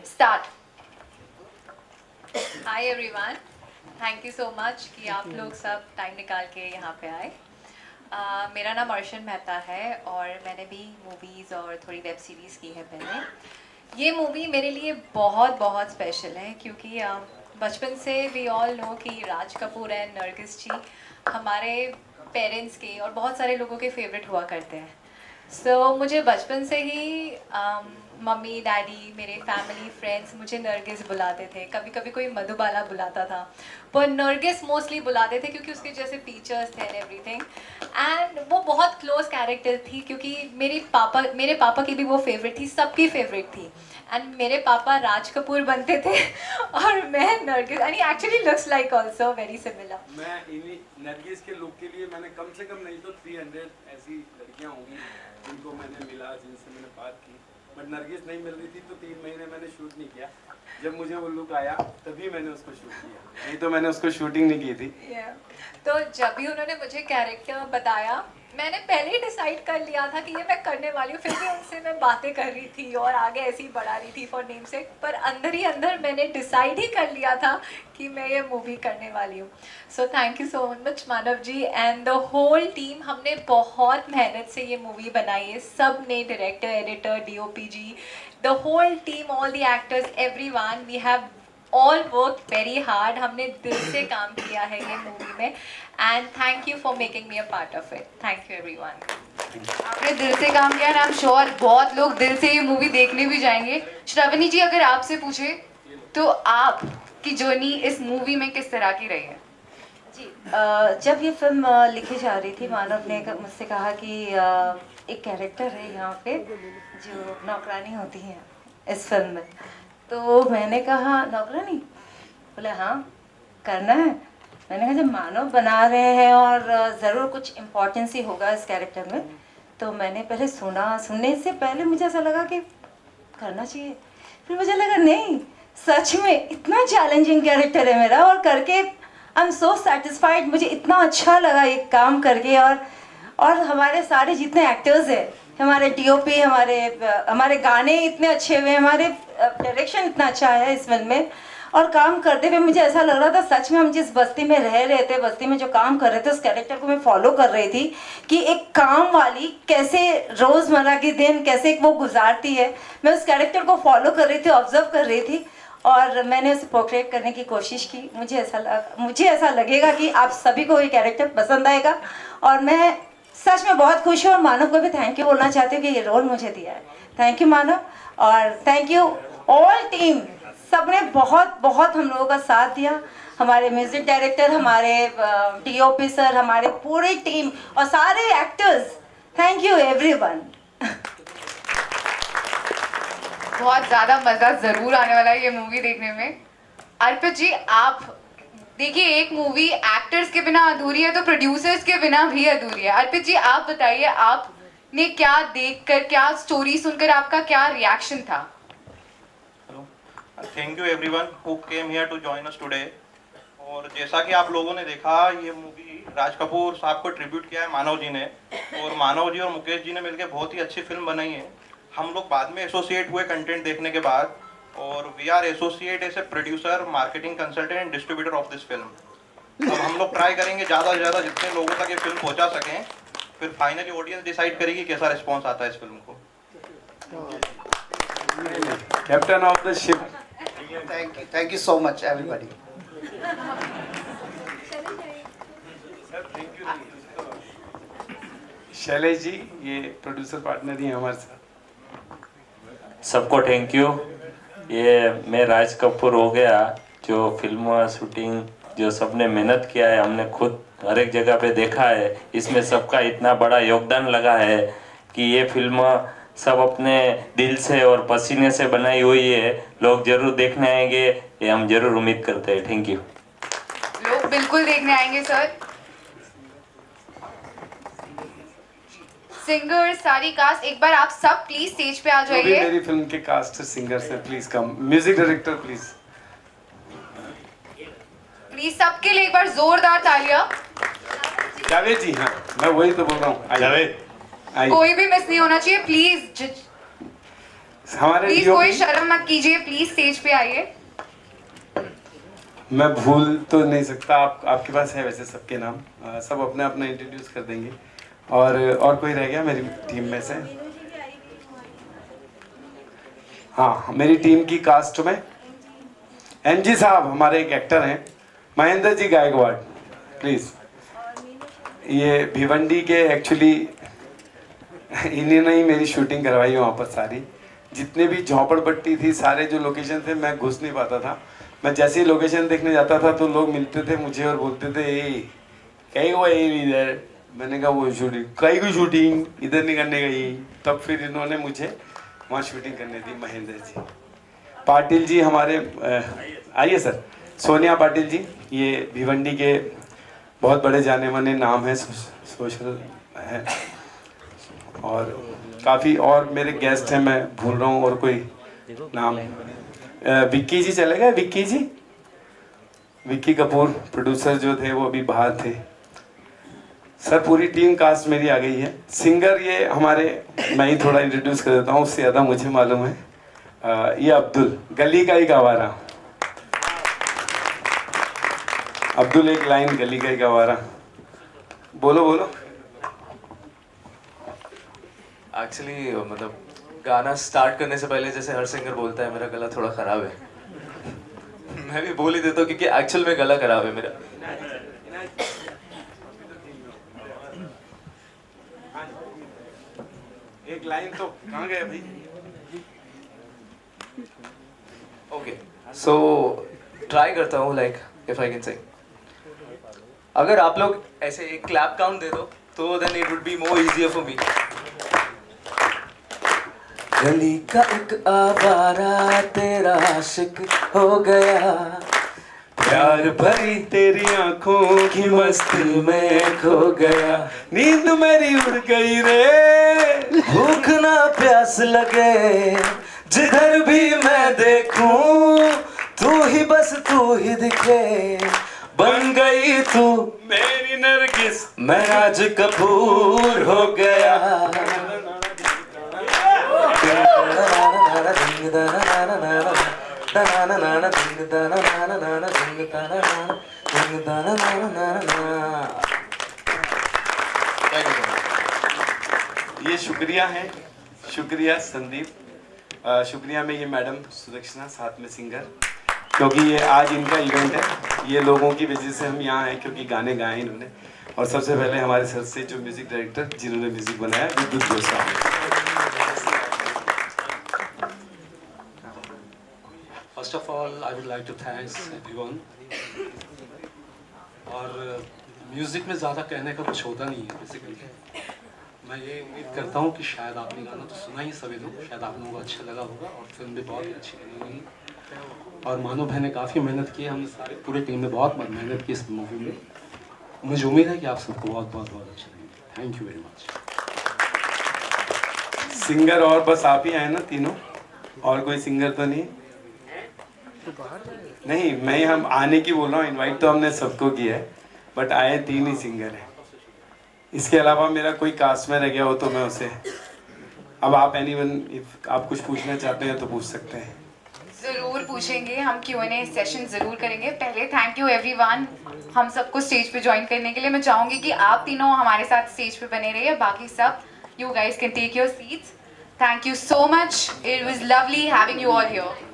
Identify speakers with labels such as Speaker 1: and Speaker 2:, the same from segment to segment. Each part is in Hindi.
Speaker 1: Start. Hi everyone, thank you so much कि आप लोग सब टाइम निकाल के यहाँ पे आए। मेरा नाम अर्शन मेहता है और मैंने भी मूवीज़ और थोड़ी वेब सीरीज़ की है पहले। ये मूवी मेरे लिए बहुत बहुत स्पेशल है क्योंकि बचपन से वी ऑल नो कि राज कपूर एंड नरगिस जी हमारे पेरेंट्स के और बहुत सारे लोगों के फेवरेट हुआ करते हैं। मुझे बचपन से ही मम्मी डैडी मेरे फैमिली फ्रेंड्स मुझे नरगिस बुलाते थे, कभी कभी कोई मधुबाला बुलाता था, पर नरगिस मोस्टली बुलाते थे क्योंकि उसके जैसे फीचर्स थे एंड एवरीथिंग। एंड वो बहुत क्लोज कैरेक्टर थी क्योंकि मेरे पापा की भी वो फेवरेट थी, सबकी फेवरेट थी। एंड मेरे पापा राज कपूर बनते थे और मैं Nargis, and he actually looks like also very similar.
Speaker 2: मैं इन्हीं नरगिस के लुक के लिए मैंने कम से कम नहीं तो 300 ऐसी लड़कियां होंगी जिनको मैंने मिला, जिनसे मैंने बात की, बट नरगिस नहीं मिल रही थी तो 3 महीने मैंने शूट नहीं किया। जब मुझे वो लुक आया तभी मैंने उसको शूट किया, नहीं तो मैंने उसको शूटिंग नहीं की थी।
Speaker 1: तो जब भी उन्होंने मुझे कैरेक्टर बताया मैंने पहले ही डिसाइड कर लिया था कि ये मैं करने वाली हूँ। फिर भी उनसे मैं बातें कर रही थी और आगे ऐसे ही बढ़ा रही थी फॉर नेम सेक, पर अंदर ही अंदर मैंने डिसाइड ही कर लिया था कि मैं ये मूवी करने वाली हूँ। So thank you so much Manav ji and the whole team. हमने बहुत मेहनत से ये मूवी बनाई है, सब ने, director, editor, DOP ji, the whole team, all the actors, everyone, we have all work very hard. हमने दिल से काम किया है ये मूवी में and thank you for making me a part of it. Thank you everyone.
Speaker 3: आपने दिल से काम किया, आई एम श्योर बहुत लोग दिल से ये मूवी देखने भी जाएंगे। श्रावणी जी, अगर आपसे पूछे तो आपकी जर्नी इस मूवी में किस तरह की रही है?
Speaker 4: जी, जब ये फिल्म लिखी जा रही थी, मानव ने मुझसे कहा कि एक कैरेक्टर है यहाँ पे जो नौकरानी होती है इस फिल्म में। तो मैंने कहा नौकरानी? बोले हाँ करना है। मैंने कहा जब मानव बना रहे हैं और ज़रूर कुछ इम्पोर्टेंस ही होगा इस कैरेक्टर में, तो मैंने पहले सुनने से पहले मुझे ऐसा लगा कि करना चाहिए। फिर मुझे लगा नहीं, सच में इतना चैलेंजिंग कैरेक्टर है मेरा और करके आई एम सो सेटिस्फाइड। मुझे इतना अच्छा लगा ये काम करके। और हमारे सारे जितने एक्टर्स हैं, हमारे डीओपी, हमारे गाने इतने अच्छे हुए, हमारे डायरेक्शन इतना अच्छा है इस फिल्म में। और काम करते हुए मुझे ऐसा लग रहा था सच में हम जिस बस्ती में रह रहे थे, बस्ती में जो काम कर रहे थे, उस कैरेक्टर को मैं फॉलो कर रही थी कि एक काम वाली कैसे रोज़मर्रा के दिन कैसे वो गुजारती है। मैं उस कैरेक्टर को फॉलो कर रही थी, ऑब्जर्व कर रही थी और मैंने उसे पोर्ट्रेट करने की कोशिश की। मुझे ऐसा लगेगा कि आप सभी को ये कैरेक्टर पसंद आएगा और मैं सच में बहुत खुश हूँ। और मानव को भी थैंक यू बोलना चाहती हूँ कि ये रोल मुझे दिया है। थैंक यू मानव और थैंक यू ऑल टीम। सबने बहुत बहुत हम लोगों का साथ दिया, हमारे म्यूजिक डायरेक्टर, हमारे डीओपी सर, हमारे पूरी टीम और सारे एक्टर्स। Thank you everyone.
Speaker 3: बहुत ज़्यादा मज़ा ज़रूर आने वाला है ये मूवी देखने में। अर्पित जी, आप देखिए, एक मूवी एक्टर्स के बिना अधूरी है तो प्रोड्यूसर्स के बिना भी अधूरी है। अर्पित जी, आप बताइए, आपने क्या देखकर, क्या स्टोरी सुनकर आपका क्या रिएक्शन था?
Speaker 5: Thank you everyone who came here to join us today. और जैसा कि आप लोगों ने देखा, ये मूवी राज कपूर साहब को ट्रिब्यूट किया है मानव जी ने, और मानव जी और मुकेश जी ने मिलकर बहुत ही अच्छी फिल्म बनाई है। हम लोग बाद में एसोसिएट हुए कंटेंट देखने के बाद, और we are associate as a producer, marketing consultant and distributor of this film. अब हम लोग ट्राई करेंगे ज़्यादा से ज़्यादा जितने लोगों तक ये फिल्म पहुँचा सकें, फिर फाइनली ऑडियंस डिसाइड करेगी कैसा रिस्पॉन्स आता है इस फिल्म को।
Speaker 2: Captain of the ship.
Speaker 6: Thank you so much, everybody.
Speaker 2: Shailesh ji, ये प्रोड्यूसर पार्टनर ही हैं हमारे साथ।
Speaker 7: सबको थैंक यू। ये मैं राज कपूर हो गया, जो फिल्म शूटिंग जो सबने मेहनत किया है, हमने खुद हर एक जगह पे देखा है, इसमें सबका इतना बड़ा योगदान लगा है कि ये फिल्म सब अपने दिल से और पसीने से बनाई हुई है। लोग जरूर देखने आएंगे, ये हम जरूर उम्मीद करते हैं। Thank you.
Speaker 3: लोग बिल्कुल देखने आएंगे सर। सिंगर, सारी कास्ट, एक बार आप सब प्लीज स्टेज पे आ
Speaker 2: जो भी
Speaker 3: जाइए।
Speaker 2: मेरी फिल्म के कास्ट सिंगर्स हैं, please come. Music director please.
Speaker 3: Please सबके लिए एक बार जोरदार तालियां।
Speaker 2: जावेद जी, हाँ मैं वही तो बोल रहा हूँ। जावेद,
Speaker 3: कोई भी मिस नहीं होना चाहिए प्लीज।
Speaker 2: हमारे
Speaker 3: प्लीज
Speaker 2: DOP
Speaker 3: कोई शर्म मत कीजिए, प्लीज स्टेज पे आइए।
Speaker 2: मैं भूल तो नहीं सकता, आपके पास है वैसे सबके नाम, सब अपने अपना इंट्रोड्यूस कर देंगे। और कोई रह गया मेरी टीम में से? हाँ, मेरी टीम की कास्ट में NG साहब हमारे एक एक्टर हैं, महेंद्र जी गायकवाड़, प्लीज। ये भिवंडी के एक्चुअली इन्होंने ही मेरी शूटिंग करवाई वहाँ पर सारी, जितने भी झोपड़पट्टी थी, सारे जो लोकेशन थे, मैं घुस नहीं पाता था। मैं जैसे ही लोकेशन देखने जाता था तो लोग मिलते थे मुझे और बोलते थे ए कहीं वो इधर। मैंने कहा वो शूटिंग कहीं की शूटिंग इधर नहीं करने गई। तब फिर इन्होंने मुझे वहाँ शूटिंग करने दी। महेंद्र जी, पाटिल जी हमारे आइए सर, सोनिया पाटिल जी, ये भिवंडी के बहुत बड़े जाने माने नाम है, सोशल है। और काफ़ी और मेरे गेस्ट हैं, मैं भूल रहा हूँ और कोई नाम। विक्की जी चले गए, विक्की जी, विक्की कपूर प्रोड्यूसर जो थे वो अभी बाहर थे। सर पूरी टीम कास्ट मेरी आ गई है। सिंगर ये हमारे, मैं ही थोड़ा इंट्रोड्यूस कर देता हूँ, उससे ज़्यादा मुझे मालूम है। ये अब्दुल, गली का ही गवारा। अब्दुल एक लाइन गली का ही गवारा, बोलो बोलो।
Speaker 8: एक्चुअली मतलब गाना स्टार्ट करने से पहले जैसे हर सिंगर बोलता है मेरा गला थोड़ा खराब है, मैं भी बोल ही देता हूँ क्योंकि एक्चुअल में गला खराब है मेरा।
Speaker 2: एक लाइन तो कहाँ गए भाई?
Speaker 8: ओके, सो ट्राई करता हूँ like if I can sing. अगर आप लोग ऐसे एक क्लैप काउंट दे दो तो then it would be more easier for me. गली का एक आवारा तेरा आशिक हो गया, प्यार भरी तेरी आंखों की मस्ती में खो गया,
Speaker 2: नींद मेरी उड़ गई रे,
Speaker 8: भूख ना प्यास लगे जिधर भी मैं देखूं, तू ही बस तू ही दिखे, बन गई तू
Speaker 2: मेरी नरगिस।
Speaker 8: मैं राज कपूर हो गया।
Speaker 2: ये शुक्रिया है, शुक्रिया संदीप, शुक्रिया में ये मैडम सुदक्षिणा, साथ में सिंगर, क्योंकि ये आज इनका इवेंट है, ये लोगों की वजह से हम यहाँ हैं क्योंकि गाने गाए इन्होंने। और सबसे पहले हमारे सर से जो म्यूजिक डायरेक्टर जिन्होंने म्यूजिक बनाया, विद्युत Goswami.
Speaker 9: First of all, I would like to thanks everyone. और म्यूज़िक में ज़्यादा कहने का कुछ होता नहीं है बेसिकली। मैं ये उम्मीद करता हूँ कि शायद आपने गाना तो सुना ही सभी लोग, शायद आप लोगों को अच्छा लगा होगा और फिल्म भी बहुत ही अच्छी बनी हुई है। और मानो भाई ने काफ़ी मेहनत की, हमने सारे पूरे टीम ने बहुत मेहनत की इस मूवी में। मुझे उम्मीद है कि आप सबको बहुत बहुत बहुत अच्छा लगेगा। Thank you very much.
Speaker 2: Singer और बस आप ही आए ना तीनों, और कोई सिंगर तो नहीं? नहीं, मैं हम आने की बोल रहा हूँ, इनवाइट तो हमने सबको किया है, बट आए 3 ही सिंगर हैं। इसके अलावा मेरा कोई कास्ट में रह गया हो तो मैं उसे, अब आप एनीवन इफ आप कुछ पूछना चाहते हैं तो पूछ सकते हैं।
Speaker 3: जरूर पूछेंगे, हम Q&A सेशन जरूर करेंगे। पहले थैंक यू एवरीवन हम सबको स्टेज पे ज्वाइन करने के लिए। मैं चाहूंगी कि आप तीनों हमारे साथ स्टेज पे बने रहिए, बाकी सब you guys can take your seats. Thank you so much, it was lovely having you all here.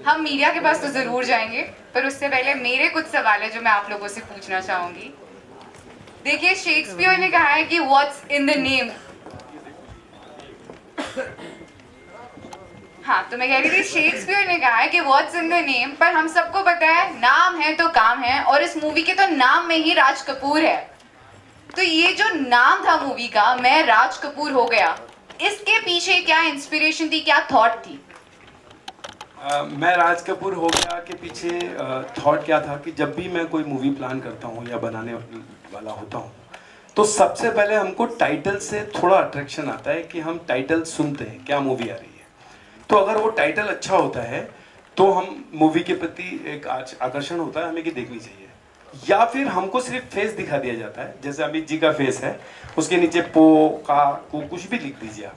Speaker 3: हम मीडिया के पास तो जरूर जाएंगे, पर उससे पहले मेरे कुछ सवाल है जो मैं आप लोगों से पूछना चाहूंगी। देखिए, शेक्सपियर ने कहा है कि व्हाट्स इन द नेम। हाँ, तो मैं कह रही थी शेक्सपियर ने कहा है कि व्हाट्स इन द नेम, पर हम सबको पता है नाम है तो काम है, और इस मूवी के तो नाम में ही राज कपूर है। तो ये जो नाम था मूवी का, मैं राज कपूर हो गया, इसके पीछे क्या इंस्पिरेशन थी, क्या थॉट थी?
Speaker 2: मैं राज कपूर हो गया के पीछे थॉट क्या था कि जब भी मैं कोई मूवी प्लान करता हूँ या बनाने वाला होता हूँ, तो सबसे पहले हमको टाइटल से थोड़ा अट्रैक्शन आता है कि हम टाइटल सुनते हैं क्या मूवी आ रही है। तो अगर वो टाइटल अच्छा होता है तो हम मूवी के प्रति एक आकर्षण होता है हमें कि देखनी चाहिए। या फिर हमको सिर्फ फेस दिखा दिया जाता है, जैसे अमित जी का फेस है, उसके नीचे पो का को कुछ भी लिख दीजिए आप,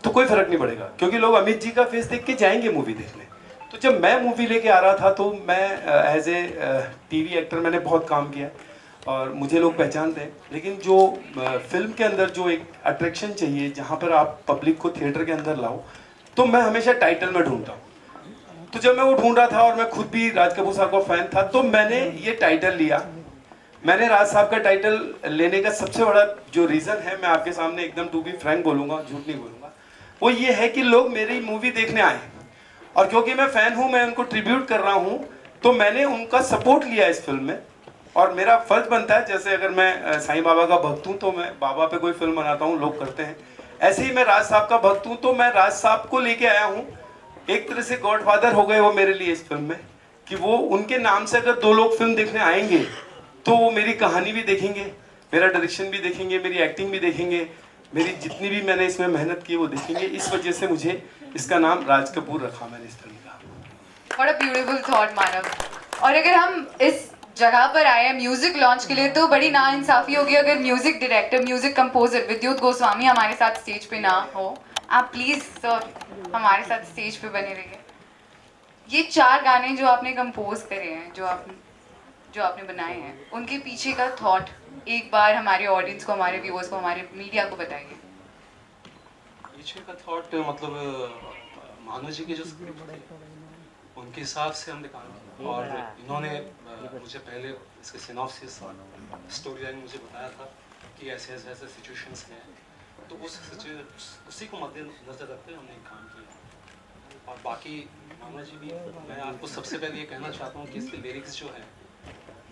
Speaker 2: तो कोई फर्क नहीं पड़ेगा, क्योंकि लोग अमित जी का फेस देख के जाएंगे मूवी देखने। तो जब मैं मूवी लेके आ रहा था तो मैं एज ए टीवी एक्टर मैंने बहुत काम किया और मुझे लोग पहचानते हैं, लेकिन जो फिल्म के अंदर जो एक अट्रैक्शन चाहिए, जहाँ पर आप पब्लिक को थिएटर के अंदर लाओ, तो मैं हमेशा टाइटल में ढूंढता हूँ। तो जब मैं वो ढूंढ रहा था और मैं खुद भी राज कपूर साहब का फैन था, तो मैंने ये टाइटल लिया। मैंने राज साहब का टाइटल लेने का सबसे बड़ा जो रीज़न है, मैं आपके सामने एकदम टू बी फ्रैंक बोलूँगा, झूठ नहीं बोलूँगा, वो ये है कि लोग मेरी मूवी देखने आए और क्योंकि मैं फ़ैन हूँ, मैं उनको ट्रिब्यूट कर रहा हूँ, तो मैंने उनका सपोर्ट लिया इस फिल्म में। और मेरा फ़र्ज बनता है, जैसे अगर मैं साईं बाबा का भक्त हूँ तो मैं बाबा पे कोई फिल्म बनाता हूँ, लोग करते हैं, ऐसे ही मैं राज साहब का भक्त हूँ, तो मैं राज साहब को लेके आया हूँ। एक तरह से गॉडफादर हो गए वो मेरे लिए इस फिल्म में, कि वो उनके नाम से अगर 2 लोग फिल्म देखने आएंगे तो वो मेरी कहानी भी देखेंगे, मेरा डायरेक्शन भी देखेंगे, मेरी एक्टिंग भी देखेंगे, मेरी जितनी भी मैंने इसमें मेहनत की वो देखेंगे। इस वजह से मुझे इसका नाम राज कपूर रखा मैंने इस फिल्म का।
Speaker 3: What a beautiful thought, मानव। और अगर हम इस जगह पर आए हैं म्यूजिक लॉन्च के लिए, तो बड़ी नाइंसाफी होगी अगर म्यूजिक डायरेक्टर, म्यूजिक कंपोजर विद्युत गोस्वामी हमारे साथ स्टेज पे ना हो। आप प्लीज सर हमारे साथ स्टेज पे बने रहिए। ये 4 गाने जो आपने कंपोज करे हैं, जो आपने बनाए हैं, उनके पीछे का थॉट एक बार हमारे ऑडियंस को, हमारे व्यूअर्स को, हमारे मीडिया को बताइए।
Speaker 9: पीछे का थॉट मतलब मानव जी की जो स्क्रिप्ट थी उनके हिसाब से हमने काम किया, और इन्होंने मुझे पहले इसके सिनॉप्सिस स्टोरी लाइन मुझे बताया था कि ऐसे ऐसे सिचुएशंस हैं, तो उसी को मद्देनजर रखते हमने काम किया। और बाकी मानव जी भी, मैं आपको सबसे पहले ये कहना चाहता हूँ कि इसके लिरिक्स जो है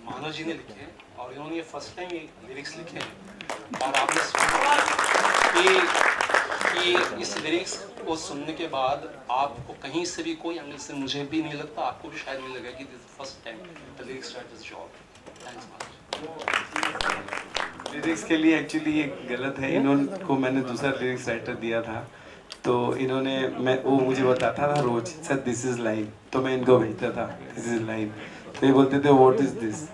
Speaker 9: मानव जी ने लिखे हैं, और इन्होंने ये फर्स्ट टाइम ये लिरिक्स लिखे हैं, और आपने सुना कि इस लिरिक्स को सुनने के बाद आपको कहीं से भी कोई एंगल से, मुझे भी नहीं लगता, आपको भी शायद नहीं लगेगा कि this is first time the lyrics right this job. Thanks Manav.
Speaker 2: Lyrics के लिए एक्चुअली ये गलत है, इन्होंने को मैंने दूसरा लिरिक्स राइटर दिया था, तो इन्होंने वो मुझे बताता था रोज, सर दिस इज लाइन, तो मैं इनको भेजता था दिस इज लाइन, तो ये बोलते थे व्हाट इज दिस,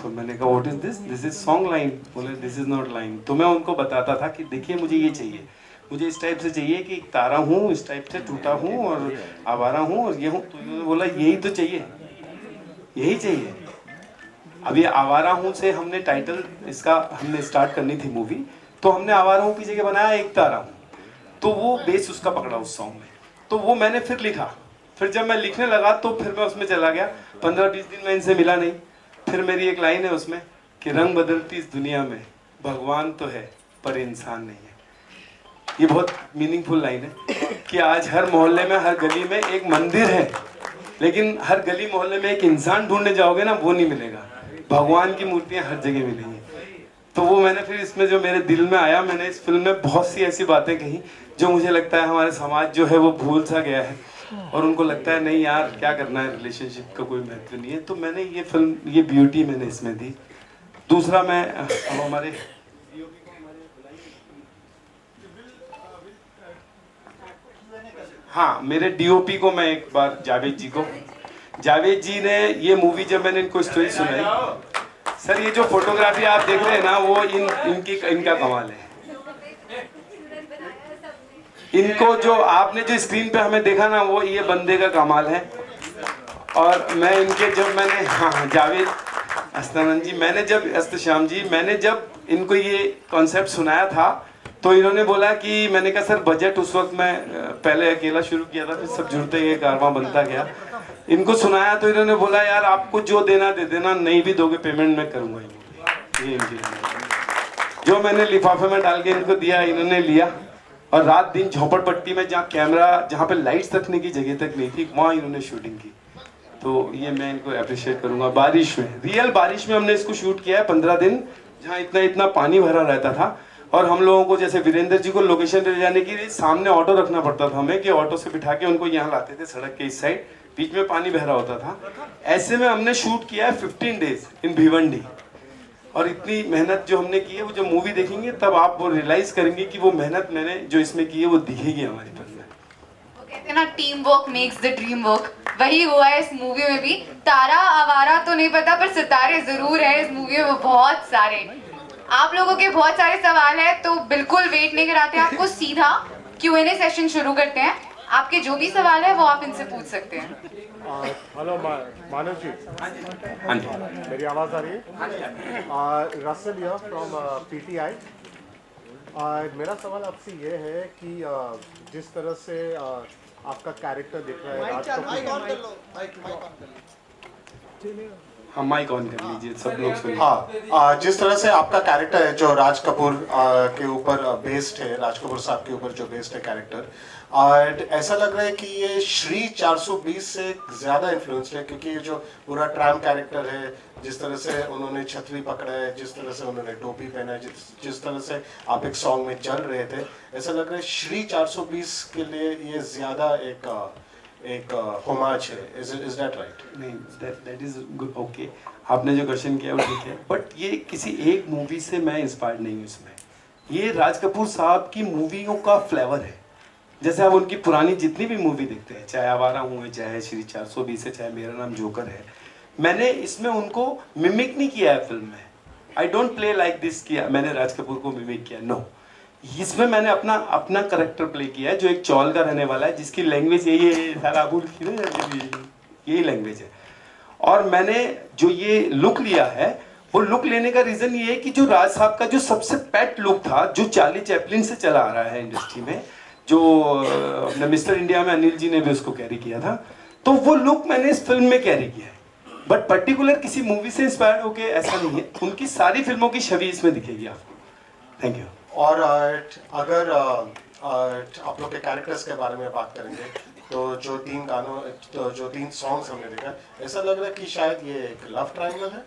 Speaker 2: तो मैंने कहा what is this, this is song line, बोले दिस इज नॉट लाइन। तो मैं उनको बताता था कि देखिए मुझे ये चाहिए, मुझे इस टाइप से चाहिए कि तारा हूँ, इस टाइप से टूटा हूँ और आवारा हूँ और ये हूँ। तो इन्होंने बोला यही तो चाहिए, यही चाहिए। अब ये आवारा हूँ से हमने टाइटल इसका हमने स्टार्ट करनी थी मूवी, तो हमने आवारा हूँ की जगह बनाया एक तारा हूँ, तो वो बेस उसका पकड़ा उस सॉन्ग में। तो वो मैंने फिर लिखा, फिर जब मैं लिखने लगा तो फिर मैं उसमें चला गया। 15-20 दिन मैं इनसे मिला नहीं। फिर मेरी एक लाइन है उसमें कि रंग बदलती इस दुनिया में भगवान तो है पर इंसान नहीं है। ये बहुत मीनिंगफुल लाइन है कि आज हर मोहल्ले में, हर गली में एक मंदिर है, लेकिन हर गली मोहल्ले में एक इंसान ढूंढने जाओगे ना, वो नहीं मिलेगा। भगवान की मूर्तियां हर जगह मिलेंगी। तो वो मैंने फिर इसमें जो मेरे दिल में आया, मैंने इस फिल्म में बहुत सी ऐसी बातें कही जो मुझे लगता है हमारे समाज जो है वो भूल सा गया है, और उनको लगता है नहीं यार क्या करना है, रिलेशनशिप का कोई महत्व नहीं है। तो मैंने ये फिल्म, ये ब्यूटी मैंने इसमें दी। दूसरा मैं अब हमारे हाँ, मेरे डीओपी को मैं एक बार जावेद जी ने ये मूवी, जब मैंने इनको स्टोरी सुनाई, सर ये जो फोटोग्राफी आप देख रहे हैं ना, वो इनका कमाल है। इनको जो आपने जो स्क्रीन पे हमें देखा ना, वो ये बंदे का कमाल है। और मैं इनके जब मैंने जावेद अस्तानंद जी, अस्तश्याम जी, मैंने जब इनको ये कॉन्सेप्ट सुनाया था तो इन्होंने बोला कि, मैंने कहा सर बजट, उस वक्त मैं पहले अकेला शुरू किया था, फिर सब जुड़ते गए, कारवां बनता गया। इनको सुनाया तो इन्होंने बोला यार आपको जो देना दे देना, नहीं भी दोगे पेमेंट मैं करूँगा। ये इनकी जो मैंने लिफाफे में डाल के इनको दिया, इन्होंने लिया, और रात दिन झोपड़पट्टी में जहाँ कैमरा, जहाँ पे लाइट्स रखने की जगह तक नहीं थी, वहाँ इन्होंने शूटिंग की। तो ये मैं इनको अप्रिशिएट करूँगा। बारिश में, रियल बारिश में हमने इसको शूट किया है 15 दिन, जहाँ इतना पानी भरा रहता था, और हम लोगों को, जैसे वीरेंद्र जी को लोकेशन ले जाने के लिए सामने ऑटो रखना पड़ता था हमें, कि ऑटो से बिठा के उनको यहाँ लाते थे सड़क के इस साइड, बीच में पानी बह रहा होता था। ऐसे में हमने शूट किया है 15 डेज इन भिवंडी। और इतनी मेहनत जो हमने की है, वो जब मूवी देखेंगे तब आप वो रियलाइज करेंगे कि वो मेहनत मैंने जो इसमें की है वो दिखेगी हमारी फिल्म में।
Speaker 3: वो कहते हैं ना, team work makes the dream work. वही हुआ है इस मूवी में भी। तारा आवारा तो नहीं पता, पर सितारे जरूर हैं इस मूवी में बहुत सारे। आप लोगों के बहुत सारे सवाल हैं, तो बिल्कुल वेट नहीं कराते, आपको सीधा Q&A सेशन शुरू करते हैं। आपके जो भी सवाल है वो आप इनसे पूछ सकते हैं।
Speaker 10: हेलो मानव जी,
Speaker 2: हाँ जी,
Speaker 10: मेरी आवाज़ आ रही है? Russell here from PTI। मेरा सवाल आपसे ये है कि जिस तरह से आपका कैरेक्टर दिख रहा है राज कपूर,
Speaker 2: हाँ माइक ऑन कर लीजिए, सब लोग सुनिए।
Speaker 10: हाँ, जिस तरह से आपका कैरेक्टर है जो राज कपूर के ऊपर बेस्ड है, राज कपूर साहब के ऊपर जो बेस्ड है कैरेक्टर, ऐसा लग रहा है कि ये श्री 420 से ज़्यादा इन्फ्लुएंस्ड है, क्योंकि ये जो पूरा ट्रैम कैरेक्टर है, जिस तरह से उन्होंने छतरी पकड़ा है, जिस तरह से उन्होंने टोपी पहना है, जिस तरह से आप एक सॉन्ग में चल रहे थे, ऐसा लग रहा है श्री 420 के लिए ये ज़्यादा एक होमाज है। Is that right?
Speaker 2: नहीं, दैट इज गुड, ओके। आपने जो क्वेश्चन किया वो ठीक है, बट ये किसी एक मूवी से मैं इंस्पायर्ड नहीं हूँ। इसमें ये राज कपूर साहब की मूवियों का फ्लेवर है। जैसे आप उनकी पुरानी जितनी भी मूवी देखते हैं, चाहे आवारा हूँ, चाहे श्री 420 है, चाहे मेरा नाम जोकर है, मैंने इसमें उनको मिमिक नहीं किया है फिल्म में। I don't play like this किया मैंने राज कपूर को मिमिक किया, नो। इसमें मैंने अपना करेक्टर प्ले किया है, जो एक चौल का रहने वाला है, जिसकी लैंग्वेज यही है, सारा यही लैंग्वेज है। और मैंने जो ये लुक लिया है, वो लुक लेने का रीज़न ये है कि जो राज साहब का जो सबसे पेट लुक था, जो चार्ली चैपलिन से चला आ रहा है इंडस्ट्री में, जो अपने मिस्टर इंडिया में अनिल जी ने भी उसको कैरी किया था, तो वो लुक मैंने इस फिल्म में कैरी किया है। बट पर्टिकुलर किसी मूवी से इंस्पायर्ड होके ऐसा नहीं है, उनकी सारी फिल्मों की छवि इसमें दिखेगी आपको। Thank you.
Speaker 10: और अगर आप लोग के कैरेक्टर्स के बारे में बात करेंगे, तो जो 3 गानों, तो जो 3 सॉन्ग्स हमने देखा, ऐसा लग रहा है कि शायद ये एक लव ट्रायंगल है।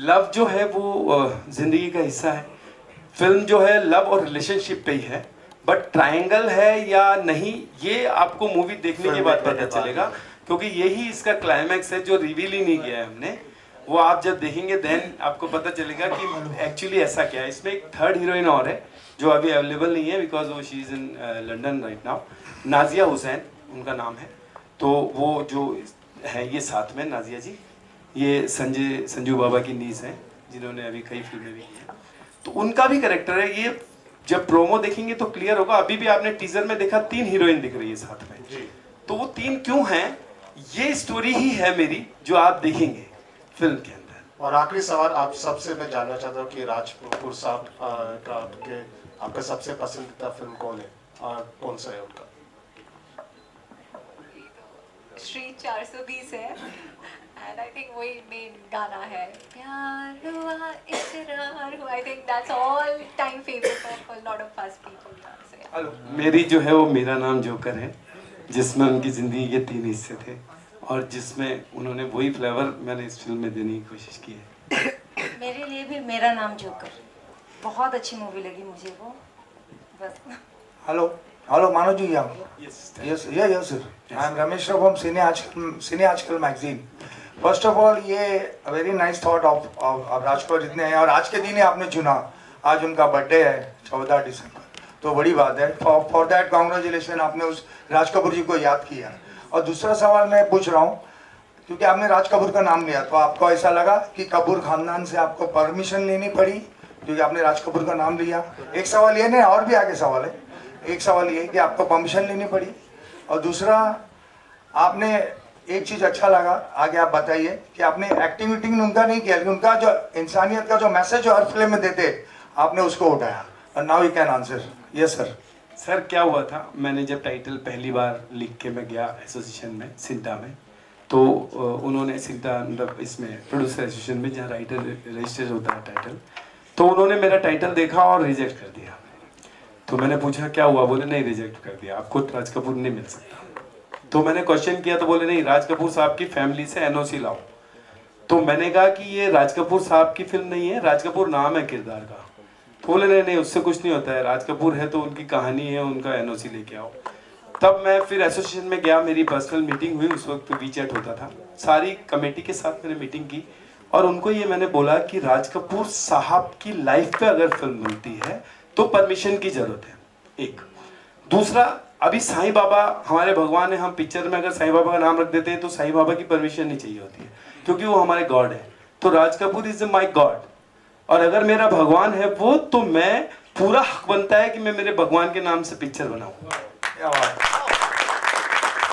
Speaker 2: लव जो है वो जिंदगी का हिस्सा है। फिल्म जो है लव और रिलेशनशिप पे ही है, बट ट्रायंगल है या नहीं ये आपको मूवी देखने के बाद पता चलेगा, क्योंकि यही इसका क्लाइमैक्स है जो रिवील ही नहीं किया है हमने। वो आप जब देखेंगे देन आपको पता चलेगा कि एक्चुअली ऐसा क्या है। इसमें एक थर्ड हीरोइन और है जो अभी अवेलेबल नहीं है, बिकॉज वो she is in London right now. Nazia Hussain उनका नाम है। तो वो जो है ये साथ में नाजिया जी, ये संजू बाबा की नीस हैं, जिन्होंने अभी कई फिल्में भी की हैं, तो उनका भी कैरेक्टर है। ये जब प्रोमो देखेंगे तो क्लियर होगा। अभी भी आपने टीजर में देखा 3 हीरोइन दिख रही है साथ में जी। तो वो 3 क्यों हैं, ये स्टोरी ही है मेरी, जो आप देखेंगे फिल्म के अंदर।
Speaker 10: और आखिरी सवाल आप सबसे मैं जानना चाहता हूँ कि राज कपूर साहब का आपका सबसे पसंदीदा फिल्म कौन है और कौन सा है उनका?
Speaker 1: श्री 420 है, एंड आई थिंक वही मेन गाना है, प्यार हुआ इकरार हुआ। I think that's all time favourite of a lot of us people.
Speaker 2: मेरी जो है वो मेरा नाम जोकर है, जिसमें उनकी ज़िंदगी के 3 हिस्से थे, और जिसमें उन्होंने वही फ्लेवर मैंने इस फिल्म में देने की कोशिश की है।
Speaker 4: मेरे लिए भी मेरा नाम जोकर बहुत अच्छी मूवी लगी मुझे वो, बस।
Speaker 11: Hello, Manoj ji here. Yes, sir. I am Ramesh Rao from Cine Aajkal magazine. First of all, ये a very nice thought of Raj Kapoor जितने हैं, और आज के दिन ही आपने चुना, आज उनका बर्थडे है 14 दिसंबर, तो बड़ी बात है। फॉर दैट कॉन्ग्रेचुलेशन, आपने उस राज कपूर जी को याद किया। और दूसरा सवाल मैं पूछ रहा हूँ, क्योंकि आपने राज कपूर का नाम लिया, तो आपको ऐसा लगा कि कपूर खानदान से आपको परमिशन लेनी पड़ी क्योंकि आपने राज कपूर का नाम लिया? एक सवाल ये नहीं, और भी आगे सवाल है। एक सवाल ये कि आपको परमिशन लेनी पड़ी, और दूसरा आपने एक चीज़ अच्छा लगा, आगे आप बताइए, कि आपने एक्टिविटी उनका नहीं किया, लेकिन उनका जो इंसानियत का जो मैसेज हर फिल्म में देते, आपने उसको उठाया। और now you can answer. Yes sir.
Speaker 2: Sir क्या हुआ था, मैंने जब टाइटल पहली बार लिख के मैं गया एसोसिएशन में सिंटा में, तो उन्होंने सिंटा मतलब इसमें प्रोड्यूसर एसोसिएशन में जहाँ राइटर रजिस्टर होता है टाइटल, तो उन्होंने मेरा टाइटल देखा और रिजेक्ट कर दिया। तो मैंने पूछा क्या हुआ, बोले नहीं रिजेक्ट कर दिया, आपको राज कपूर नहीं मिल सकता। तो मैंने क्वेश्चन किया तो बोले नहीं, राज कपूर साहब की फैमिली से एनओसी लाओ। तो मैंने कहा कि ये राज कपूर साहब की फिल्म नहीं है, राज कपूर नाम है किरदार का। तो बोले नहीं, उससे कुछ नहीं होता है, राज कपूर है तो उनकी कहानी है, उनका एनओसी लेके आओ। तब मैं फिर एसोसिएशन में गया, मेरी पर्सनल मीटिंग हुई, उस वक्त वीचैट होता था, सारी कमेटी के साथ मैंने मीटिंग की, और उनको ये मैंने बोला कि राज कपूर साहब की लाइफ पे अगर फिल्म बनती है तो परमिशन की जरूरत है। एक दूसरा, अभी साईं बाबा हमारे भगवान है, हम पिक्चर में अगर साईं बाबा का नाम रख देते हैं तो साईं बाबा की परमिशन नहीं चाहिए होती है, क्योंकि वो हमारे गॉड है। तो Raj Kapoor is my God, और अगर मेरा भगवान है वो, तो मैं पूरा हक बनता है कि मैं मेरे भगवान के नाम से पिक्चर बनाऊं।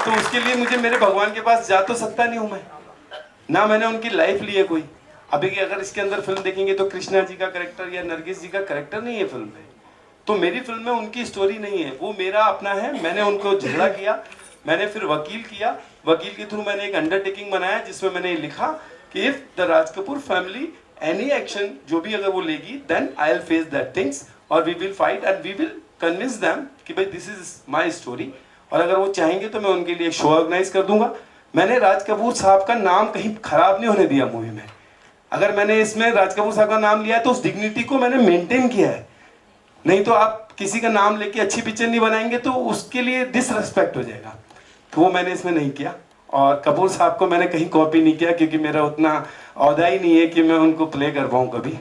Speaker 2: तो उसके लिए मुझे मेरे भगवान के पास जा तो सकता नहीं हूं मैं, ना मैंने उनकी लाइफ ली है कोई। अभी अगर इसके अंदर फिल्म देखेंगे तो कृष्णा जी का कैरेक्टर या नरगिस जी का कैरेक्टर नहीं है फिल्म में, तो मेरी फिल्म में उनकी स्टोरी नहीं है, वो मेरा अपना है। मैंने उनको झगड़ा किया, मैंने फिर वकील किया, वकील के थ्रू मैंने एक अंडरटेकिंग बनाया जिसमें मैंने ये लिखा कि if the Raj Kapoor family any action जो भी अगर वो लेगी, then I will face that things और we will fight and we will convince them कि भाई दिस इज माई स्टोरी, और अगर वो चाहेंगे तो मैं उनके लिए शो ऑर्गेनाइज कर दूंगा। मैंने राज कपूर साहब का नाम कहीं खराब नहीं होने दिया मूवी में। अगर मैंने इसमें राज कपूर साहब का नाम लिया है तो उस डिग्निटी को मैंने मेंटेन किया है, नहीं तो आप किसी का नाम लेके अच्छी पिक्चर नहीं बनाएंगे तो उसके लिए डिसरिस्पेक्ट हो जाएगा। तो वो मैंने इसमें नहीं किया, और कपूर साहब को मैंने कहीं कॉपी नहीं किया, क्योंकि मेरा उतना औहदा ही नहीं है कि मैं उनको प्ले कर पाऊँ कभी।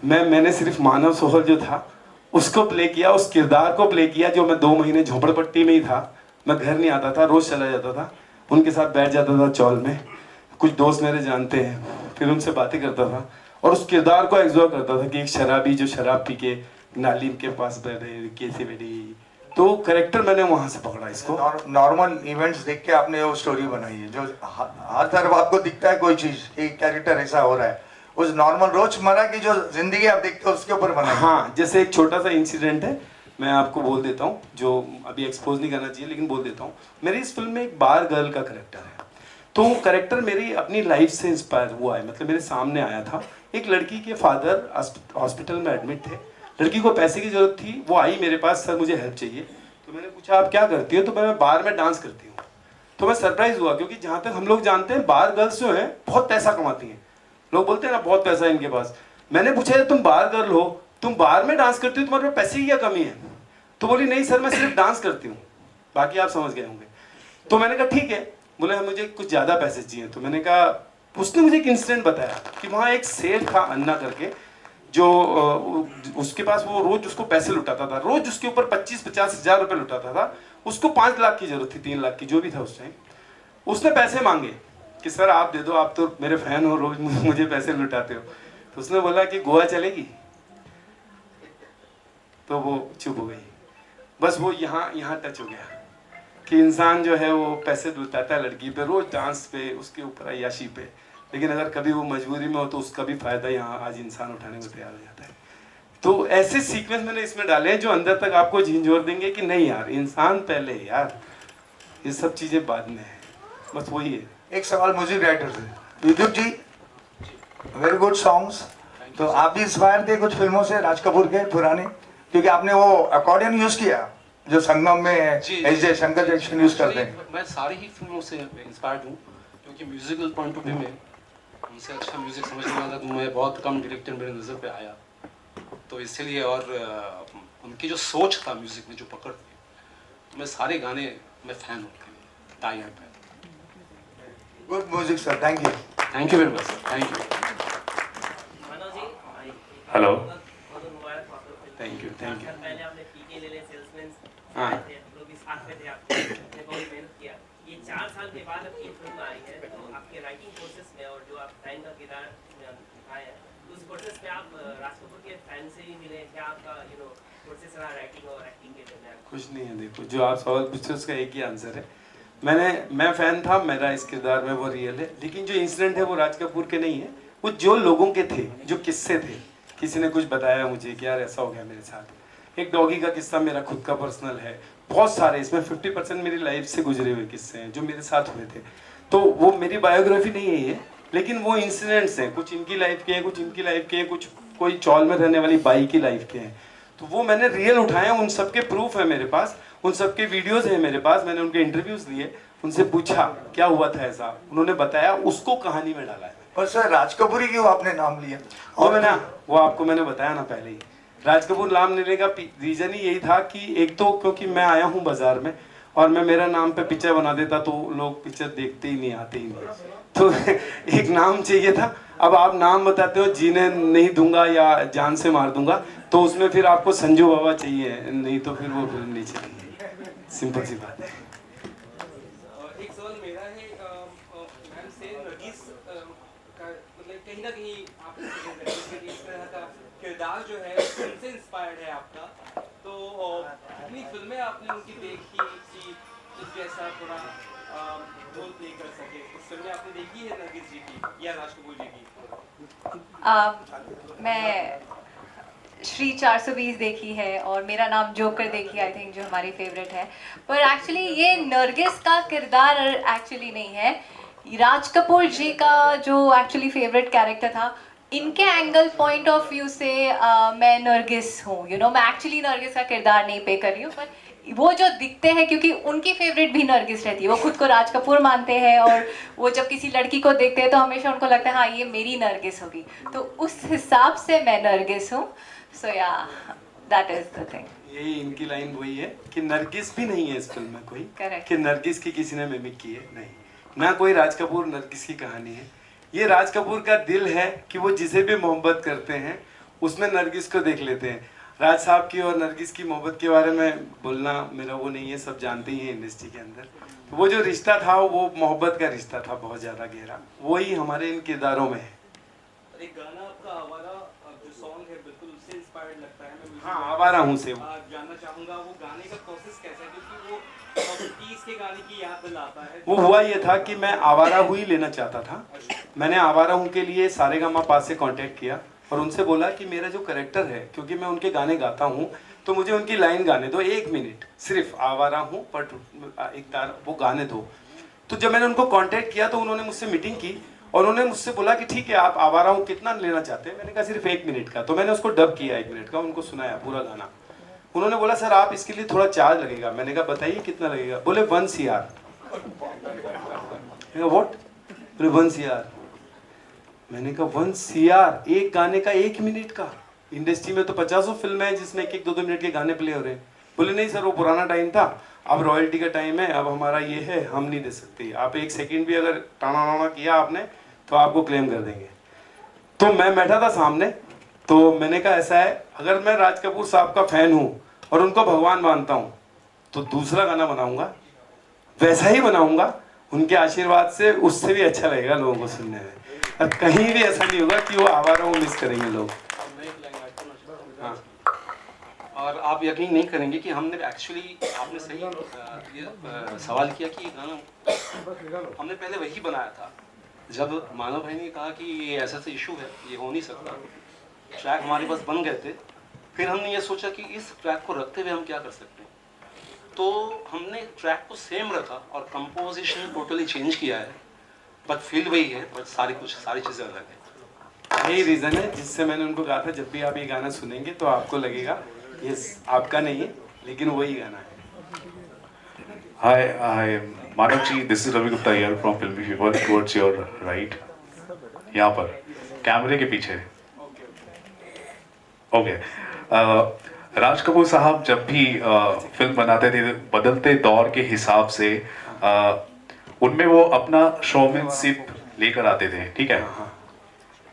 Speaker 2: मैंने सिर्फ मानव सोहल जो था उसको प्ले किया, उस किरदार को प्ले किया जो मैं 2 महीने झोपड़पट्टी में ही था। मैं घर नहीं आता था, रोज चला जाता था, उनके साथ बैठ जाता था चौल में, कुछ दोस्त मेरे जानते हैं, फिर उनसे बातें करता था और उस किरदार को एग्जॉर्ब करता था कि एक शराबी जो शराब पी के नाली के पास बैठे कैसे बैठी, तो कैरेक्टर मैंने वहां से पकड़ा इसको।
Speaker 11: नॉर्मल इवेंट्स देख के आपने वो स्टोरी बनाई है, जो हर तरफ आपको दिखता है कोई चीज, एक कैरेक्टर ऐसा हो रहा है, उस नॉर्मल रोजमर्रा की जो जिंदगी आप देखते हो उसके ऊपर बनाई।
Speaker 2: हाँ, जैसे एक छोटा सा इंसिडेंट है, मैं आपको बोल देता हूँ, जो अभी एक्सपोज नहीं करना चाहिए लेकिन बोल देता हूँ। मेरी इस फिल्म में एक बार गर्ल का करेक्टर है, तो वो करेक्टर मेरी अपनी लाइफ से इंस्पायर हुआ है। मतलब मेरे सामने आया था, एक लड़की के फादर हॉस्पिटल में एडमिट थे, लड़की को पैसे की जरूरत थी, वो आई मेरे पास, सर मुझे हेल्प चाहिए। तो मैंने पूछा आप क्या करती हो, तो मैं बार में डांस करती हूँ। तो मैं सरप्राइज हुआ, क्योंकि जहाँ तक हम लोग जानते हैं बार गर्ल्स जो हैं बहुत पैसा कमाती हैं, लोग बोलते हैं ना बहुत पैसा है इनके पास। मैंने पूछा तुम बार गर्ल हो, तुम बार में डांस करती हो, तुम्हारे पास पैसे की क्या कमी है? तो बोली नहीं सर मैं सिर्फ डांस करती हूँ, बाकी आप समझ गए होंगे। तो मैंने कहा ठीक है, बोले मुझे कुछ ज़्यादा पैसे चाहिए। तो मैंने कहा, उसने मुझे एक इंसिडेंट बताया कि वहाँ एक सेठ था अन्ना करके, जो उसके पास वो रोज उसको पैसे लुटाता था, रोज उसके ऊपर 25-50 हज़ार रुपये लुटाता था। उसको 5 लाख की जरूरत थी, 3 लाख की जो भी था उस टाइम। उसने पैसे मांगे कि सर आप दे दो, आप तो मेरे फैन हो, रोज मुझे पैसे लुटाते हो। तो उसने बोला कि गोवा चलेगी, तो वो चुप हो गई। बस वो यहाँ टच हो गया कि इंसान जो है वो पैसे लुटाता है लड़की पे, रोज डांस पे, उसके ऊपर अय्याशी पे, लेकिन अगर कभी वो मजबूरी में हो तो उसका भी फायदा यहाँ आज इंसान उठाने को तैयार हो जाता है। तो ऐसे सीक्वेंस मैंने इसमें डाले हैं जो अंदर तक आपको झिंझोर देंगे कि नहीं यार, इंसान पहले यार, ये सब चीजें बाद में है, बस वही है।
Speaker 11: एक सवाल म्यूजिक डायरेक्टर से, विद्युत जी, वेरी गुड सॉन्ग्स। तो आप भी इंस्पायर थे कुछ फिल्मों से, राज कपूर के पुराने, क्योंकि आपने वो अकॉर्डियन यूज किया जो संगम में एस जय शंकर जैक्सन यूज करते हैं।
Speaker 9: मैं सारी ही फिल्मों से इंस्पायर्ड हूँ, क्योंकि म्यूजिकल पॉइंट ऑफ व्यू में उनसे अच्छा म्यूजिक समझने वाला तो मैं बहुत कम डायरेक्टर मेरे नज़र पे आया, तो इसलिए, और उनकी जो सोच था म्यूजिक में, जो पकड़ थी, तो मैं सारे गाने मैं फैन हूँ, tie and fan.
Speaker 11: Good music sir, thank you.
Speaker 9: Thank you very much, thank you.
Speaker 7: Hello,
Speaker 2: thank you.
Speaker 12: पहले आपने पीके ले ले सेल्समैन
Speaker 2: हाँ,
Speaker 12: लोग भी साथ में थे, आपने बहुत मेहनत किया। ये 4 साल के बाद अब ये फिल्म आई है, तो आपके राइटिंग प्रोसेस में और जो आप फैन का किरदार निभाए हैं, उस प्रोसेस में आप राज कपूर के फैन से ही मिले, क्या आपका प्रोसेस रहा राइटिंग और एक्टिंग के दरमियान?
Speaker 2: कुछ नहीं है, देखो जो आप सवाल पूछते हो उसका एक ही आंसर है। मैं फैन था, मेरा इस किरदार में वो रियल है, लेकिन जो इंसिडेंट है वो राज कपूर के नहीं है, वो जो लोगों के थे, जो किस्से थे। किसी ने कुछ बताया मुझे कि यार ऐसा हो गया मेरे साथ, एक डॉगी का किस्सा मेरा खुद का पर्सनल है, बहुत सारे, इसमें 50% मेरी लाइफ से गुजरे हुए किस्से हैं जो मेरे साथ हुए थे। तो वो मेरी बायोग्राफी नहीं है ये, लेकिन वो इंसिडेंट्स हैं, कुछ इनकी लाइफ के हैं, कुछ इनकी लाइफ के हैं, कुछ कोई चौल में रहने वाली बाई की लाइफ के हैं। तो वो मैंने रियल उठाए, उन सब के प्रूफ है मेरे पास, उन सब के वीडियोस हैं मेरे पास। मैंने उनके इंटरव्यूज लिए, उनसे पूछा क्या हुआ था ऐसा, उन्होंने बताया, उसको कहानी में डाला है।
Speaker 11: पर सर राज कपूर ही क्यों आपने नाम लिया?
Speaker 2: वो आपको मैंने बताया ना पहले ही, राज कपूर नाम लेने का रीजन ही यही था कि एक तो क्योंकि मैं आया हूँ बाजार में, और मैं मेरा नाम पे पिक्चर बना देता तो लोग पिक्चर देखते ही नहीं, आते ही नहीं, तो एक नाम चाहिए था। अब आप नाम बताते हो, जीने नहीं दूंगा या जान से मार दूंगा, तो उसमें फिर आपको संजू बाबा चाहिए, नहीं तो फिर वो फिल्म नहीं चलेगी। सिंपल सी बात है।
Speaker 8: एक सवाल मेरा है मैम से नरगिस का मतलब कहीं ना कहीं आप इस तरह का किरदार जो है उनसे इंस्पायर्ड है आपका, तो कितनी फिल्में आपने उनकी देखी कि जैसा थोड़ा रोल प्ले कर सके? इस फिल्में आपने देखी है नरगिस जी की या राज कपूर जी की?
Speaker 1: मैं श्री 420 देखी है और मेरा नाम जोकर देखी, आई थिंक जो हमारी फेवरेट है। पर एक्चुअली ये नरगिस का किरदार एक्चुअली नहीं है, राज कपूर जी का जो एक्चुअली फेवरेट कैरेक्टर था, इनके एंगल पॉइंट ऑफ व्यू से मैं नरगिस हूँ। मैं एक्चुअली नरगिस का किरदार नहीं पे कर रही हूँ, पर वो जो दिखते हैं, क्योंकि उनकी फेवरेट भी नरगिस रहती है, वो खुद को राज कपूर मानते हैं और वो जब किसी लड़की को देखते हैं तो हमेशा उनको लगता है हाँ ये मेरी नरगिस होगी, तो उस हिसाब से मैं नरगिस हूँ। सो या दैट इज द थिंग।
Speaker 2: यही इनकी लाइन वही है कि नरगिस भी नहीं है इस फिल्म में कोई,
Speaker 1: Correct.
Speaker 2: कि नरगिस की किसी ने मिमिक की है, नहीं, ना कोई राज कपूर नरगिस की कहानी है। ये राज कपूर का दिल है कि वो जिसे भी मोहब्बत करते हैं उसमें नरगिस को देख लेते हैं। राज साहब की और नरगिस की मोहब्बत के बारे में बोलना मेरा वो नहीं है, सब जानते ही हैं इंडस्ट्री के अंदर। तो वो जो रिश्ता था वो मोहब्बत का रिश्ता था, बहुत ज़्यादा गहरा, वही हमारे इन किरदारों में है।
Speaker 8: एक गाना आपका आवारा जो सॉन्ग है बिल्कुल उससे इंस्पायर्ड लगता है। मैं
Speaker 2: हाँ, आवारा हूँ से
Speaker 8: जानना चाहूँगा वो गाने का प्रोसेस कैसा है, क्योंकि वो 30 के गाने की याद दिलाता है।
Speaker 2: वो हुआ ये था कि मैं आवारा हूँ ही लेना चाहता था। मैंने आवारा हूँ के लिए सारेगामा पास से कांटेक्ट किया और उनसे बोला कि मेरा जो करेक्टर है, क्योंकि मैं उनके गाने गाता हूँ, तो मुझे उनकी लाइन गाने दो, 1 मिनट सिर्फ, आवारा हूँ पर एक तार, वो गाने दो। तो जब मैंने उनको कांटेक्ट किया तो उन्होंने मुझसे मीटिंग की और उन्होंने मुझसे बोला कि ठीक है आप आवारा हूँ कितना लेना चाहते हैं। मैंने कहा सिर्फ 1 मिनट का। तो मैंने उसको डब किया 1 मिनट का, उनको सुनाया पूरा गाना। उन्होंने बोला सर आप इसके लिए थोड़ा चार्ज लगेगा। मैंने कहा बताइए कितना लगेगा। बोले 1 CR। व्हाट? बोले 1 CR। मैंने कहा 1 CR एक गाने का, 1 मिनट का? इंडस्ट्री में तो 50 फिल्में हैं जिसमें 1-1, 2-2 मिनट के गाने प्ले हो रहे हैं। बोले नहीं सर वो पुराना टाइम था, अब रॉयल्टी का टाइम है, अब हमारा ये है, हम नहीं दे सकते। आप 1 सेकंड भी अगर टाना वाना किया आपने तो आपको क्लेम कर देंगे। तो मैं बैठा था सामने, तो मैंने कहा ऐसा है, अगर मैं राज कपूर साहब का फैन हूँ और उनको भगवान मानता हूँ तो दूसरा गाना बनाऊंगा, वैसा ही बनाऊंगा, उनके आशीर्वाद से उससे भी अच्छा लगेगा लोगों को सुनने में। अब कहीं भी ऐसा नहीं होगा कि वो आवारा हूँ मिस करेंगे लोग।
Speaker 9: हाँ। और आप यकीन नहीं करेंगे कि हमने एक्चुअली, आपने सही ये सवाल किया कि ये गाना हमने पहले वही बनाया था। जब मानव भाई ने कहा कि ये ऐसा सा इशू है, ये हो नहीं सकता, ट्रैक हमारे पास बन गए थे, फिर हमने ये सोचा कि इस ट्रैक को रखते हुए हम क्या कर सकते हैं। तो हमने ट्रैक को सेम रखा और कंपोजिशन टोटली चेंज किया है, बट फील वही है, बट सारी चीज़ें अलग है।
Speaker 2: यही रीज़न है जिससे मैंने उनको कहा था जब भी आप ये गाना सुनेंगे तो आपको लगेगा ये आपका नहीं है, लेकिन वही गाना है।
Speaker 13: Hi, Manav ji, this is Ravi Gupta here from Filmy Fever, towards your right. यहाँ पर कैमरे के पीछे। ओके। राज कपूर साहब जब भी फिल्म बनाते थे बदलते दौर के हिसाब से उनमें वो अपना शोमैनशिप लेकर आते थे, ठीक है?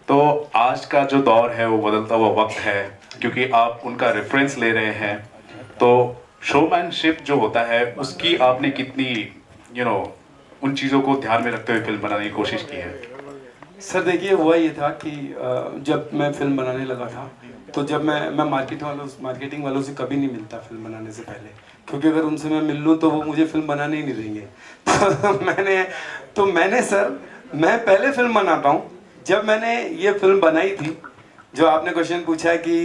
Speaker 13: तो आज का जो दौर है वो बदलता हुआ वक्त है, क्योंकि आप उनका रेफरेंस ले रहे हैं, तो शोमैनशिप जो होता है उसकी आपने कितनी उन चीज़ों को ध्यान में रखते हुए फिल्म बनाने की कोशिश की है?
Speaker 2: सर देखिए हुआ ये था कि जब मैं फिल्म बनाने लगा था तो जब मैं मार्केटिंग वालों से कभी नहीं मिलता फिल्म बनाने से पहले, क्योंकि अगर उनसे मैं मिल लूँ तो वो मुझे फिल्म बनाने ही नहीं देंगे। तो मैंने सर मैं पहले फिल्म बनाता हूँ। जब मैंने ये फिल्म बनाई थी, जो आपने क्वेश्चन पूछा है कि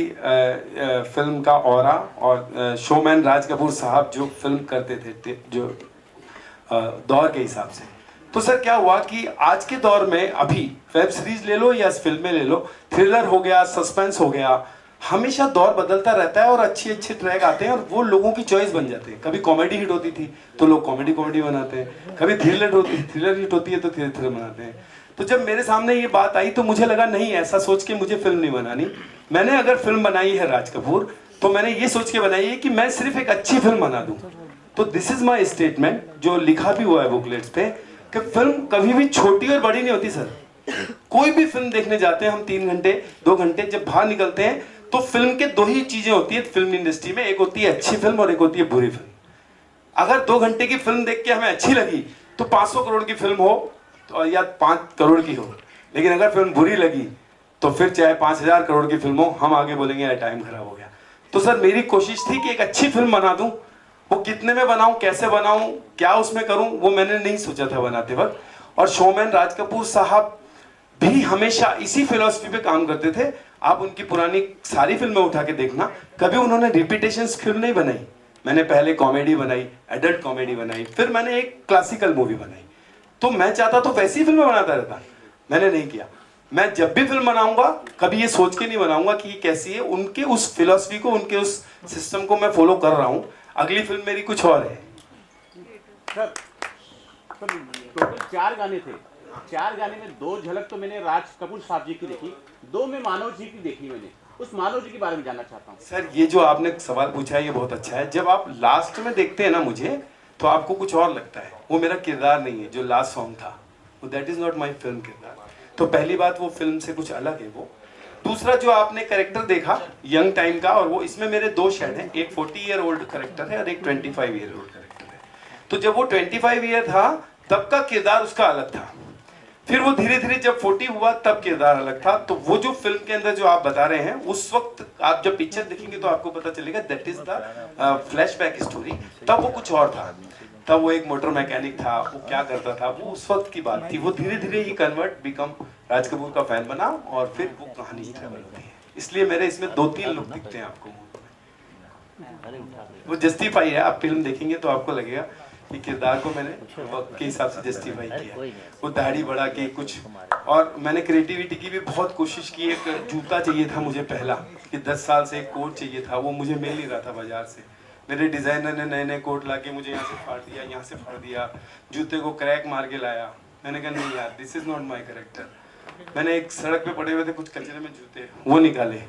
Speaker 2: फिल्म का ऑरा और शोमैन राज कपूर साहब जो फिल्म करते थे जो दौर के हिसाब से, तो सर क्या हुआ कि आज के दौर में अभी वेब सीरीज ले लो या फिल्में ले लो, थ्रिलर हो गया, सस्पेंस हो गया, हमेशा दौर बदलता रहता है और अच्छे अच्छे ट्रैक आते हैं और वो लोगों की चॉइस बन जाते हैं। कभी कॉमेडी हिट होती थी तो लोग कॉमेडी बनाते हैं, कभी थ्रिलर हिट होती है तो थ्रिलर बनाते हैं। तो जब मेरे सामने ये बात आई तो मुझे लगा नहीं, ऐसा सोच के मुझे फिल्म नहीं बनानी। मैंने अगर फिल्म बनाई है राज कपूर तो मैंने ये सोच के बनाई है कि मैं सिर्फ एक अच्छी फिल्म बना दूं। तो दिस इज माय स्टेटमेंट, जो लिखा भी हुआ है बुकलेट्स पे, कि फिल्म कभी भी छोटी और बड़ी नहीं होती सर। कोई भी फिल्म देखने जाते हैं हम 3 घंटे 2 घंटे, जब बाहर निकलते हैं तो फिल्म के 2 ही चीजें होती है फिल्म इंडस्ट्री में, एक होती है अच्छी फिल्म और एक होती है बुरी फिल्म। अगर 2 घंटे की फिल्म देख के हमें अच्छी लगी तो 500 करोड़ की फिल्म हो तो या 5 करोड़ की हो, लेकिन अगर फिल्म बुरी लगी तो फिर चाहे 5000 करोड़ की फिल्म हो, हम आगे बोलेंगे यार टाइम खराब हो गया। तो सर मेरी कोशिश थी कि एक अच्छी फिल्म बना दूं, वो कितने में बनाऊं, कैसे बनाऊं, क्या उसमें करूं, वो मैंने नहीं सोचा था बनाते वक्त। और शोमैन राज कपूर साहब भी हमेशा इसी फिलॉसफी पे काम करते थे। आप उनकी पुरानी सारी फिल्में उठा के देखना, कभी उन्होंने रिपीटेशन फिल्म नहीं बनाई। मैंने पहले कॉमेडी बनाई, एडल्ट कॉमेडी बनाई, फिर मैंने एक क्लासिकल मूवी बनाई। तो मैं चाहता तो वैसी फिल्में बनाता रहता, मैंने नहीं किया। मैं जब भी फिल्म बनाऊंगा कभी ये सोच के नहीं बनाऊंगा कि ये कैसी है, उनके उस फिलॉसफी को, उनके उस सिस्टम को मैं फॉलो कर रहा हूँ। अगली फिल्म मेरी कुछ और है।
Speaker 14: सर टोटल 4 गाने थे, 4 गाने में 2 झलक तो मैंने राज कपूर साहब जी की देखी, 2 में मानव जी की देखी मैंने। उस मानव जी के बारे में जानना चाहता हूँ।
Speaker 2: सर ये जो आपने सवाल पूछा है ये बहुत अच्छा है। जब आप लास्ट में देखते हैं ना मुझे, तो आपको कुछ और लगता है, वो मेरा किरदार नहीं है जो लास्ट सॉन्ग था, वो that is not my film किरदार। तो पहली बात वो फिल्म से कुछ अलग है वो। दूसरा जो आपने कैरेक्टर देखा यंग टाइम का, और वो इसमें मेरे 2 शेड हैं, एक 40 ईयर ओल्ड कैरेक्टर है और एक 25 ईयर ओल्ड कैरेक्टर है। तो जब वो 25 ईयर था तब का किरदार उसका अलग था, फिर वो धीरे धीरे जब 40 हुआ तब किरदार अलग था। तो वो जो फिल्म के अंदर जो आप बता रहे हैं, उस वक्त आप जब पिक्चर देखेंगे तो आपको पता चलेगा that is the flashback story. तब वो कुछ और था, तब वो एक मोटर मैकेनिक था, वो क्या करता था, वो उस वक्त की बात थी। वो धीरे धीरे ही कन्वर्ट बिकम राज कपूर का फैन बना और फिर वो कहानी ही ट्रैवल होती है। इसलिए मेरे इसमें 2-3 लोग दिखते हैं आपको, वो जस्टिफाई है। आप फिल्म देखेंगे तो आपको लगेगा कि किरदार को मैंने वक्त के हिसाब से जस्टिफाई किया। वो दाढ़ी बढ़ा के कुछ, और मैंने क्रिएटिविटी की भी बहुत कोशिश की। एक जूता चाहिए था मुझे पहला, कि 10 साल से एक कोट चाहिए था, वो मुझे मिल नहीं रहा था बाजार से। मेरे डिजाइनर ने नए नए कोट लाके मुझे यहाँ से फाड़ दिया, यहाँ से फाड़ दिया, जूते को क्रैक मार के लाया। मैंने कहा नहीं यार, this is not my character. मैंने एक सड़क पे पड़े हुए थे कुछ कचरे में जूते, वो निकाले,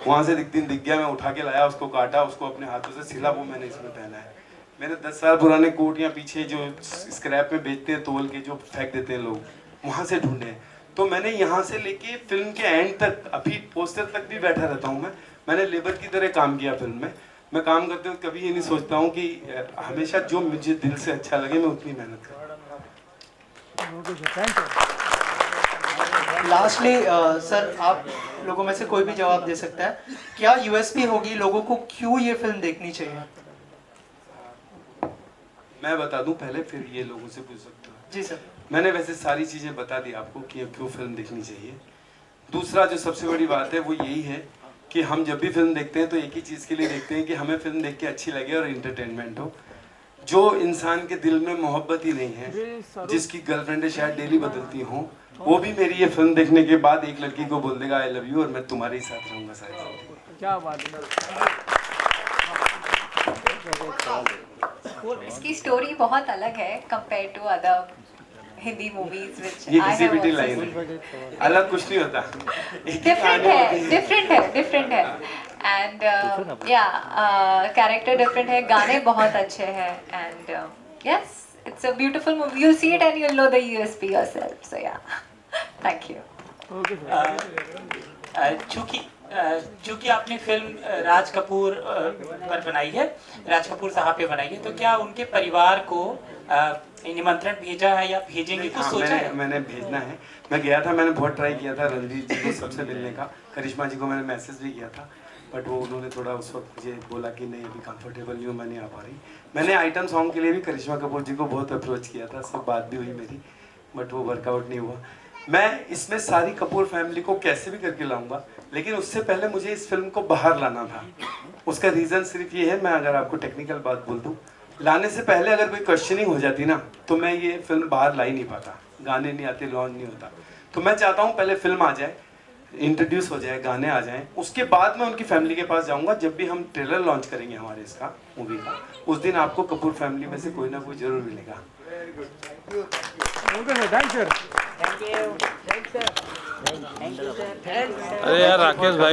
Speaker 2: वहां से एक दिन दिख गया, मैं उठा के लाया, उसको काटा, उसको अपने हाथों से सिला, वो मैंने इसमें पहना है। मेरे 10 साल पुराने कोट या पीछे जो स्क्रैप में बेचते हैं तोल के, जो फेंक देते हैं लोग, वहां से ढूंढे। तो मैंने यहाँ से लेके फिल्म के एंड तक, अभी पोस्टर तक भी बैठा रहता हूँ मैंने लेबर की तरह काम किया फिल्म में। मैं काम करते हुए कभी ये नहीं सोचता हूँ कि हमेशा जो मुझे दिल से अच्छा लगे मैं उतनी मेहनत करूँ।
Speaker 6: लास्टली सर, आप लोगों में से कोई भी जवाब दे सकता है, क्या यूएसपी होगी, लोगों को क्यों ये फिल्म देखनी चाहिए?
Speaker 2: मैं बता दूं पहले, फिर ये लोगों से पूछ सकते हो।
Speaker 6: जी सर।
Speaker 2: मैंने वैसे सारी चीजें बता दी आपको कि क्यों फिल्म देखनी चाहिए। दूसरा जो सबसे बड़ी बात है वो यही है कि हम जब भी फिल्म देखते हैं तो एक ही चीज के लिए देखते हैं कि हमें फिल्म देख के अच्छी लगे और एंटरटेनमेंट हो। जो इंसान के दिल में मोहब्बत ही नहीं है, जिसकी गर्लफ्रेंडें शायद डेली बदलती हों, वो भी मेरी ये फिल्म देखने के बाद एक लड़की को बोल देगा आई लव यू और मैं तुम्हारे ही साथ रहूंगा सारी जिंदगी।
Speaker 14: क्या बात है।
Speaker 1: इसकी स्टोरी बहुत अलग है compare to other Hindi movies which
Speaker 2: ये
Speaker 1: आई
Speaker 2: घिसी
Speaker 1: हैव
Speaker 2: पिटी लाइन है, अलग कुछ नहीं होता,
Speaker 1: डिफरेंट है एंड या कैरेक्टर डिफरेंट है, गाने बहुत अच्छे हैं and yes it's a beautiful movie, you'll see it and you'll know the USP yourself, so yeah thank you.
Speaker 15: चूंकि आपने फिल्म राज कपूर पर बनाई है, राज कपूर साहब पे बनाई है, तो क्या उनके परिवार को निमंत्रण भेजा है या भेजेंगे, कुछ सोचा है?
Speaker 2: मैंने भेजना है। मैं गया था, मैंने बहुत ट्राई किया था रणवीर जी को सबसे मिलने का, करिश्मा जी को मैंने मैसेज भी किया था, बट वो उन्होंने थोड़ा उस वक्त मुझे बोला कि नहीं अभी कंफर्टेबल नहीं हूँ, मैं नहीं आ पा रही। मैंने आइटम सॉन्ग के लिए भी करिश्मा कपूर जी को बहुत अप्रोच किया था, सब बात भी हुई मेरी, बट वो वर्कआउट नहीं हुआ। मैं इसमें सारी कपूर फैमिली को कैसे भी करके लाऊंगा, लेकिन उससे पहले मुझे इस फिल्म को बाहर लाना था। उसका रीज़न सिर्फ ये है, मैं अगर आपको टेक्निकल बात बोल दूँ, लाने से पहले अगर कोई क्वेश्चनिंग हो जाती ना तो मैं ये फिल्म बाहर ला ही नहीं पाता, गाने नहीं आते, लॉन्च नहीं होता। तो मैं चाहता हूँ पहले फिल्म आ जाए, इंट्रोड्यूस हो जाए, गाने आ जाएं, उसके बाद मैं उनकी फैमिली के पास जाऊंगा। जब भी हम ट्रेलर लॉन्च करेंगे हमारे इसका मूवी का, उस दिन आपको कपूर फैमिली में से कोई ना कोई जरूर मिलेगा।
Speaker 14: अरे यार राकेश भाई।